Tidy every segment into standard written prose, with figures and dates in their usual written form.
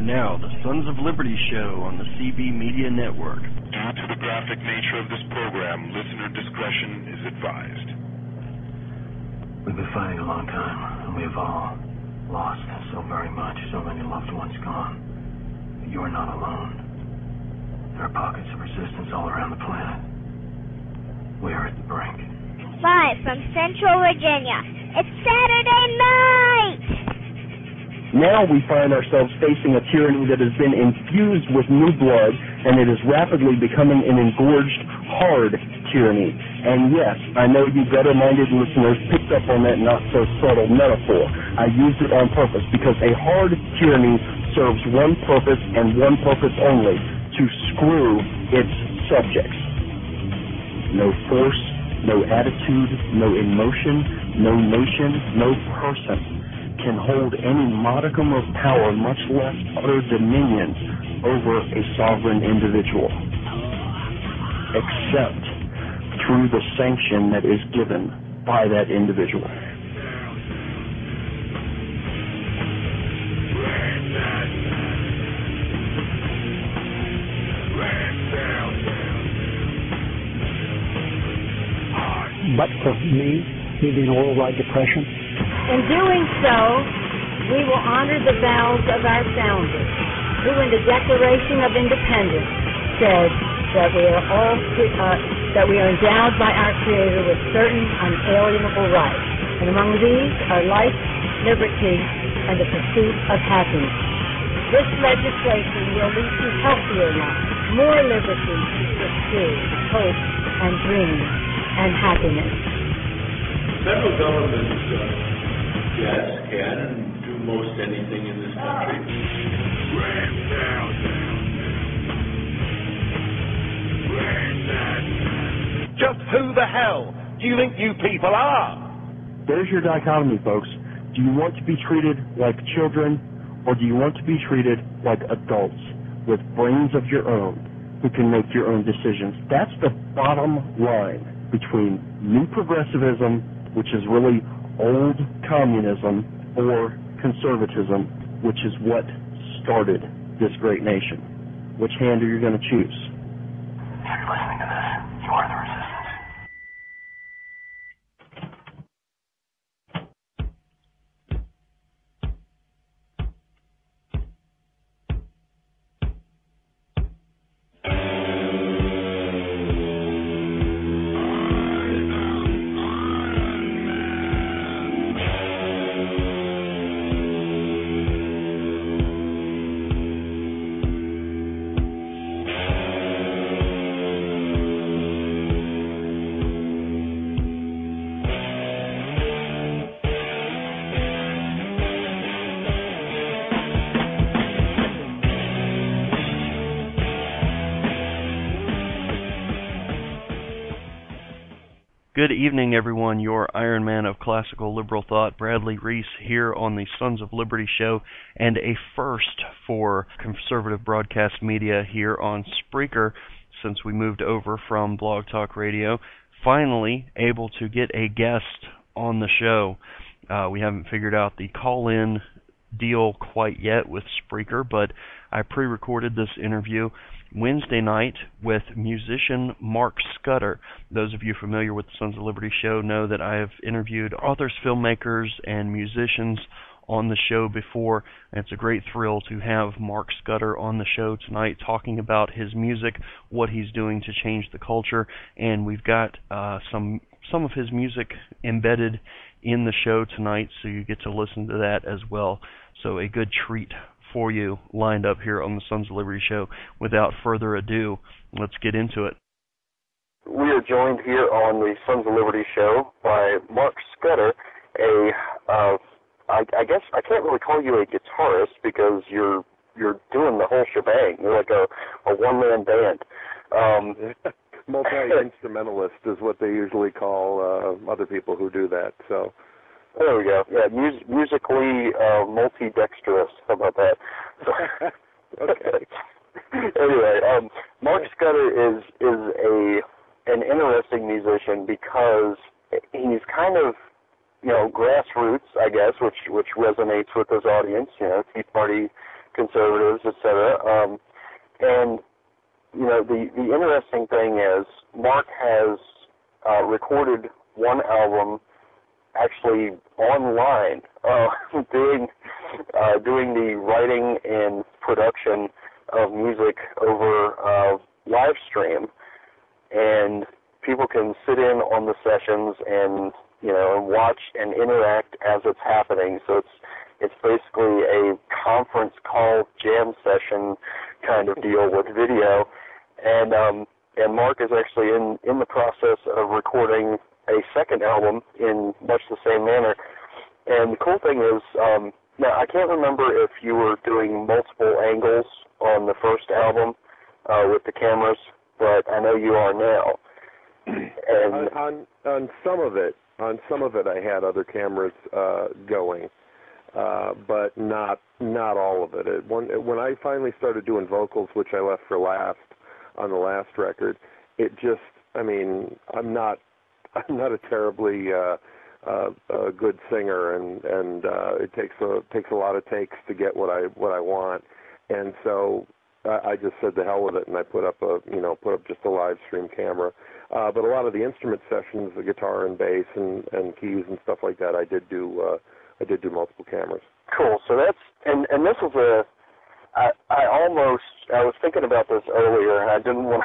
Now, the Sons of Liberty show on the CB Media Network. Due to the graphic nature of this program, listener discretion is advised. We've been fighting a long time, and we have all lost so very much, so many loved ones gone. But you are not alone. There are pockets of resistance all around the planet. We are at the brink. Live from Central Virginia, it's Saturday night! Now we find ourselves facing a tyranny that has been infused with new blood, and it is rapidly becoming an engorged, hard tyranny. And yes, I know you better-minded listeners picked up on that not-so-subtle metaphor. I used it on purpose because a hard tyranny serves one purpose and one purpose only, to screw its subjects. No force, no attitude, no emotion, no nation, no person can hold any modicum of power, much less utter dominion over a sovereign individual, except through the sanction that is given by that individual. But for me, needing a worldwide depression. In doing so, we will honor the vows of our founders, who in the Declaration of Independence said that we are endowed by our Creator with certain unalienable rights, and among these are life, liberty, and the pursuit of happiness. This legislation will lead to healthier lives, more liberty to pursue hope and dreams and happiness. Federal government, yes, can and do most anything in this country. Just who the hell do you think you people are? There's your dichotomy, folks. Do you want to be treated like children, or do you want to be treated like adults with brains of your own who can make your own decisions? That's the bottom line between new progressivism, which is really old communism, or conservatism, which is what started this great nation. Which hand are you going to choose? If you're listening to this, you are the resistance. Good evening, everyone. Your Iron Man of classical liberal thought, Bradley Reese, here on the Sons of Liberty show, and a first for conservative broadcast media here on Spreaker since we moved over from Blog Talk Radio. Finally able to get a guest on the show. We haven't figured out the call-in deal quite yet with Spreaker, but I pre-recorded this interview Wednesday night with musician Mark Scudder. Those of you familiar with the Sons of Liberty show know that I have interviewed authors, filmmakers, and musicians on the show before, and it's a great thrill to have Mark Scudder on the show tonight talking about his music, what he's doing to change the culture, and we've got some of his music embedded in the show tonight, so you get to listen to that as well. So a good treat for you lined up here on the Sons of Liberty show. Without further ado, let's get into it. We are joined here on the Sons of Liberty show by Mark Scudder, I guess I can't really call you a guitarist because you're doing the whole shebang. You're like a one-man band. Multi-instrumentalist is what they usually call other people who do that. So there we go. Yeah, musically multi-dexterous. How about that? Okay. Anyway, Mark Scudder is an interesting musician because he's kind of, grassroots, I guess, which resonates with his audience. Tea Party conservatives, etc. And the interesting thing is Mark has recorded one album actually online, doing the writing and production of music over live stream, and people can sit in on the sessions and watch and interact as it's happening. So it's basically a conference call jam session kind of deal with video, and Mark is actually in the process of recording a second album in much the same manner. And the cool thing is, now I can't remember if you were doing multiple angles on the first album with the cameras, but I know you are now. And on some of it, I had other cameras going, but not all of it. When I finally started doing vocals, which I left for last on the last record, it just, I'm not a terribly good singer, and it takes a lot of takes to get what I want, and so I just said to hell with it, and I put up just a live stream camera. But a lot of the instrument sessions, the guitar and bass and keys and stuff like that, I did do multiple cameras. Cool. So that's and this is I was thinking about this earlier, and I didn't want.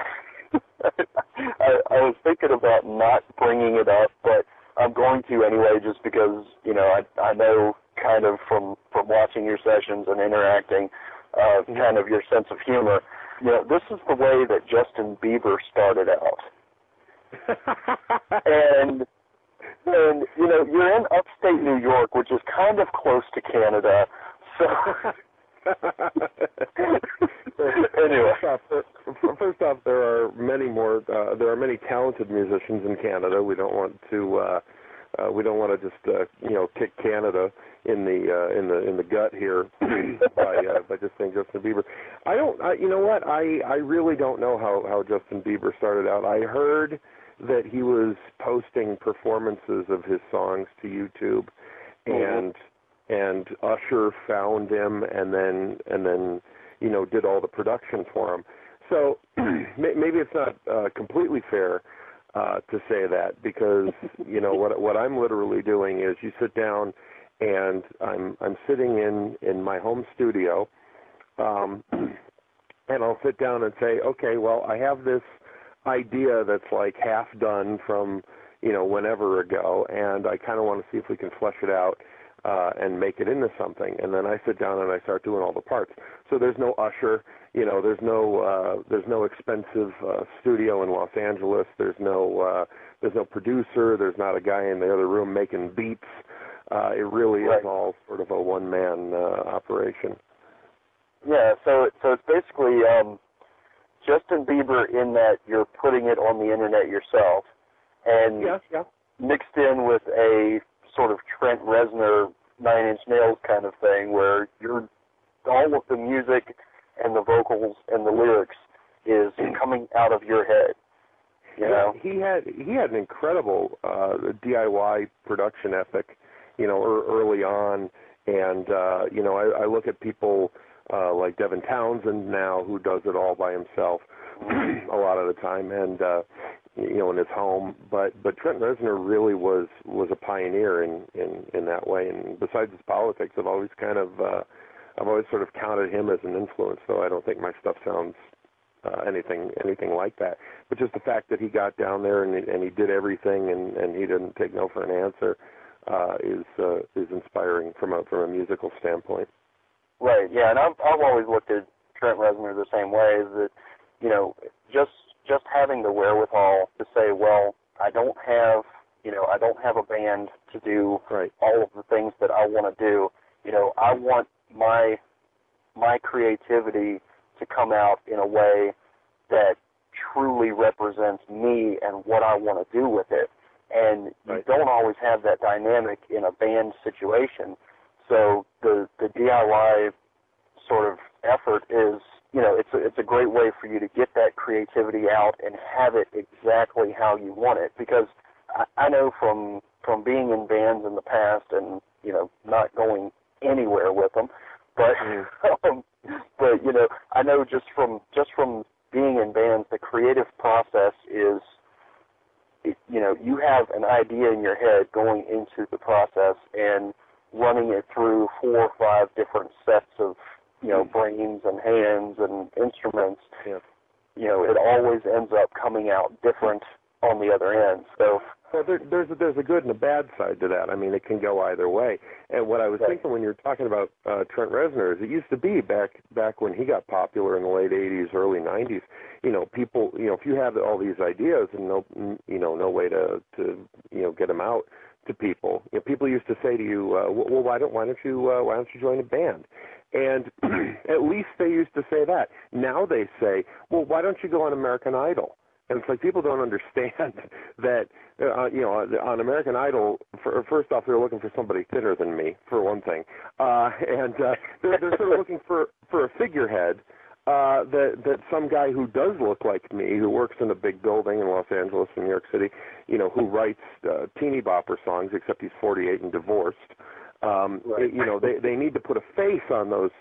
I was thinking about not bringing it up, but I'm going to anyway, just because I know kind of from watching your sessions and interacting, kind of your sense of humor. This is the way that Justin Bieber started out. and you're in upstate New York, which is kind of close to Canada, so anyway. First off, there are many talented musicians in Canada. We don't want to just kick Canada in the gut here by just saying Justin Bieber. I really don't know how Justin Bieber started out. I heard that he was posting performances of his songs to YouTube, and Usher found him and then did all the production for him. So maybe it's not completely fair to say that, because what I'm literally doing is you sit down, and I'm sitting in my home studio, and I'll sit down and say, okay, well, I have this idea that's like half done from whenever ago, and I kind of want to see if we can flesh it out and make it into something. And then I sit down and I start doing all the parts. So there's no Usher, there's no expensive studio in Los Angeles. There's no producer. There's not a guy in the other room making beats. It really is all sort of a one-man operation. Yeah, so it's basically Justin Bieber in that you're putting it on the internet yourself, and mixed in with a sort of Trent Reznor 9 Inch Nails kind of thing, where you're all of the music and the vocals and the lyrics is coming out of your head. He had an incredible DIY production ethic, early on, and I look at people like Devin Townsend now, who does it all by himself a lot of the time, and in his home. But Trent Reznor really was a pioneer in that way. And besides his politics, I've always sort of counted him as an influence. So I don't think my stuff sounds anything like that. But just the fact that he got down there and he did everything and he didn't take no for an answer is inspiring from a musical standpoint. Right. Yeah, and I've always looked at Trent Reznor the same way, that just having the wherewithal to say, well, I don't have a band to do all of the things that I want to do. I want my creativity to come out in a way that truly represents me and what I want to do with it. And you don't always have that dynamic in a band situation. So the DIY sort of effort is, it's a great way for you to get that creativity out and have it exactly how you want it. Because I know from being in bands in the past and, not going anywhere with them, but you know, I know just from being in bands, the creative process is, you know, you have an idea in your head going into the process and running it through 4 or 5 different sets of, you know, brains and hands and instruments. Yeah. You know, it always ends up coming out different on the other end. So there's a good and a bad side to that. I mean, it can go either way. And what I was thinking when you were talking about Trent Reznor is it used to be back when he got popular in the late 80s, early 90s, you know, people, you know, if you have all these ideas and no way to you know, get them out to people, you know, people used to say to you, well, why don't you join a band? And at least they used to say that. Now they say, well, why don't you go on American Idol? And it's like people don't understand that, you know, on American Idol, first off, they're looking for somebody thinner than me, for one thing. And they're sort of looking for a figurehead that some guy who does look like me, who works in a big building in Los Angeles and New York City, you know, who writes teeny bopper songs, except he's 48 and divorced. Right. You know, they need to put a face on those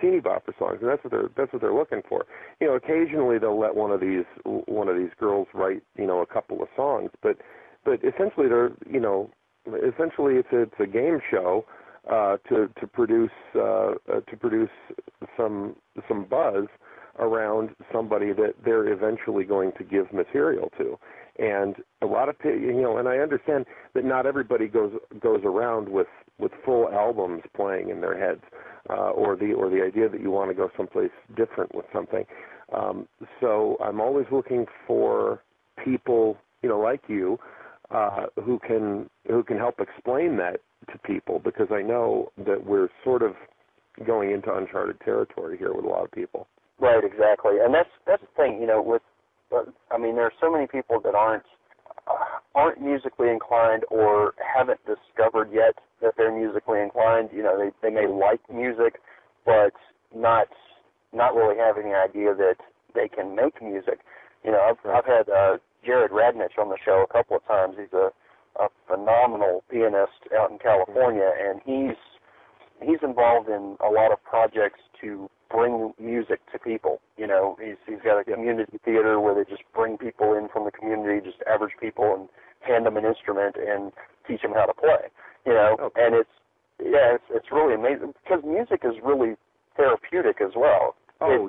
teeny bopper songs, and that's what they're looking for. You know, occasionally they'll let one of these girls write, you know, a couple of songs, but essentially it's a game show to produce some buzz around somebody that they're eventually going to give material to. And a lot of, you know, and I understand that not everybody goes around with full albums playing in their heads, or the idea that you want to go someplace different with something. So I'm always looking for people, you know, like you, who can help explain that to people, because I know that we're sort of going into uncharted territory here with a lot of people. Right, exactly, and that's the thing, you know, with. I mean, there are so many people that aren't musically inclined or haven't discovered yet that they're musically inclined. You know, they may like music, but not really having the idea that they can make music. You know, I've had Jared Radnich on the show a couple of times. He's a phenomenal pianist out in California, and he's involved in a lot of projects to bring music to people. You know, he's got a community theater where they just bring people in from the community, just average people, and hand them an instrument and teach them how to play. You know, and it's really amazing because music is really therapeutic as well. Oh,